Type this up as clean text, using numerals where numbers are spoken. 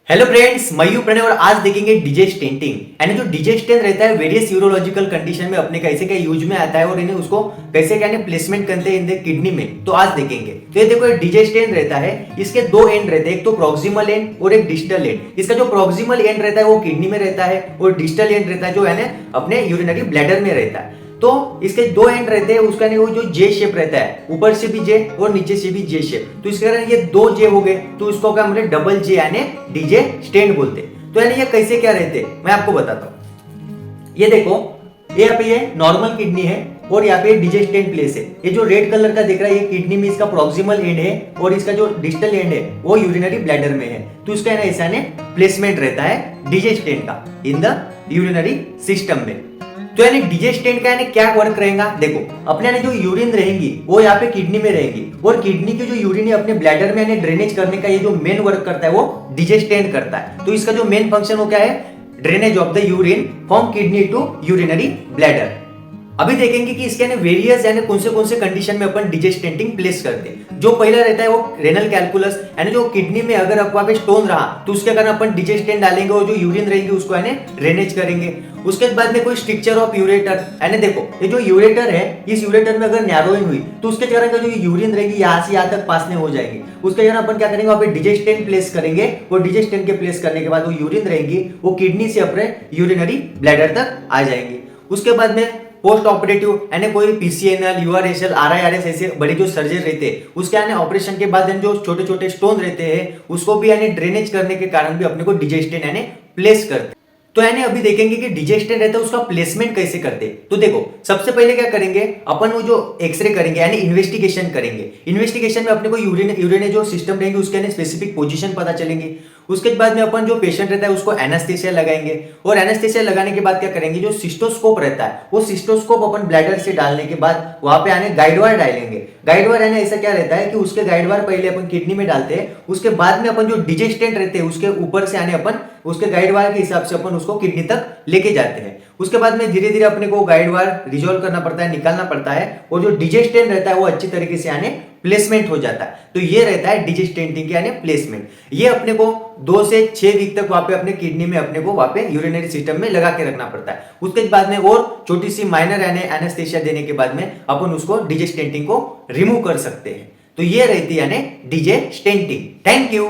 Hello friends, mu Pranay और आज देखेंगे डीजे स्टेंटिंग। यानी जो डीजे स्टेंट रहता है वेरियस यूरोलॉजिकल कंडीशन में अपने कैसे क्या यूज में आता है और इन्हें उसको कैसे क्या प्लेसमेंट करते हैं इन द किडनी में, तो आज देखेंगे। तो ये देखो, डीजे स्टेंट रहता है, इसके दो एंड रहते हैं, एक तो प्रॉक्सिमल एंड और एक डिस्टल एंड। इसका जो प्रॉक्सिमल एंड रहता है वो किडनी में रहता है और डिस्टल एंड रहता है जो है अपने यूरिनरी ब्लैडर में रहता है। तो इसके दो एंड रहते हैं, उसका नहीं वो जो जे शेप रहता है, ऊपर से भी जे और नीचे से भी जे शेप। तो इसके कारण ये दो जे हो गए, तो इसको क्या बोलते, डबल जे यानी डीजे स्टेंट बोलते। तो यानी ये कैसे क्या रहते मैं आपको बताता हूँ। ये देखो, यहाँ पे ये नॉर्मल किडनी है और यहाँ पे डीजे स्टेंट प्लेस है। ये जो रेड कलर का दिख रहा है ये किडनी में इसका प्रॉक्सिमल एंड है और इसका जो डिस्टल एंड है वो यूरिनरी ब्लैडर में है। तो इसका ऐसा प्लेसमेंट रहता है डीजे स्टेंट का इन द यूरिनरी सिस्टम में। तो यानी डीजे स्टेंट का यानी क्या वर्क रहेगा, देखो अपने यानी जो यूरिन रहेंगी वो यहाँ पे किडनी में रहेगी और किडनी की जो यूरिन है अपने ब्लैडर में यानी ड्रेनेज करने का ये जो मेन वर्क करता है वो डीजे स्टेंट करता है। तो इसका जो मेन फंक्शन वो क्या है, drainage of the urine from kidney to urinary bladder. अभी देखेंगे कि इसके वेरियस यानी कौन से कंडीशन में अपन डीजे स्टेंटिंग प्लेस करते हैं। जो पहला रहता है वो रेनल कैलकुलस, यानी जो किडनी में अगर वहां पे स्टोन रहा तो उसके कारण अपन डीजे स्टेंट डालेंगे और जो यूरिन रहेंगे उसको यानी ड्रेनेज करेंगे। उसके बाद में कोई स्ट्रक्चर ऑफ यूरेटर, यानी देखो ये जो यूरेटर है इस यूरेटर में अगर नैरोइंग हुई तो उसके कारण का जो यूरिन रहेगी यहाँ से यहाँ तक पासने हो जाएगी। उसके कारण अपन क्या करेंगे, वहां पे डीजे स्टेंट प्लेस करेंगे और डीजे स्टेंट के प्लेस करने के बाद वो यूरिन रहेंगी वो किडनी से अपने यूरिनरी ब्लैडर तक आ जाएंगी। उसके बाद में पोस्ट ऑपरेटिव यानी कोई पीसीएनएल, यूआरएसएल, आरआईआरएस ऐसे बड़े जो सर्जरी रहते हैं उसके यानी ऑपरेशन के बाद जो छोटे छोटे स्टोन रहते हैं उसको भी यानी ड्रेनेज करने के कारण भी अपने को डीजे स्टेंट यानी प्लेस करते। तो यानी अभी देखेंगे कि डीजे स्टेंट रहता है उसका प्लेसमेंट कैसे करते। तो देखो सबसे पहले क्या करेंगे अपन, वो जो एक्सरे करेंगे यानी इन्वेस्टिगेशन करेंगे। इन्वेस्टिगेशन में अपने को यूरिन जो सिस्टम रहेंगे उसके स्पेसिफिक पोजीशन पता चलेंगे। उसके बाद में अपन जो पेशेंट रहता है उसको एनेस्थेसिया लगाएंगे और एनेस्थेसिया लगाने के बाद क्या करेंगे, जो सिस्टोस्कोप रहता है वो सिस्टोस्कोप अपन ब्लैडर से डालने के बाद वहां पे आने गाइड वायर डालेंगे। गाइड वायर यानी ऐसा क्या रहता है कि उसके गाइड वायर पहले अपन किडनी में डालते हैं, उसके बाद में अपन जो डीजे स्टेंट रहते हैं उसके ऊपर से आने अपन उसके गाइड वायर के हिसाब से अपन उसको किडनी तक लेके जाते हैं। उसके बाद में धीरे धीरे अपने को गाइड वायर रिजॉल्व करना पड़ता है, निकालना पड़ता है और जो डीजे स्टेंट रहता है वो अच्छी तरीके से आने प्लेसमेंट हो जाता है। तो ये रहता है डीजे स्टेंटिंग यानी प्लेसमेंट। ये अपने को 2 से 6 वीक तक वहां पे अपने किडनी में अपने को वहां पे यूरिनरी सिस्टम में लगा के रखना पड़ता है। उसके बाद में और छोटी सी माइनर यानी एनेस्थेसिया देने के बाद में अपन उसको डीजे स्टेंटिंग को रिमूव कर सकते हैं। तो ये रहती है यानी डीजे स्टेंटिंग। Thank you.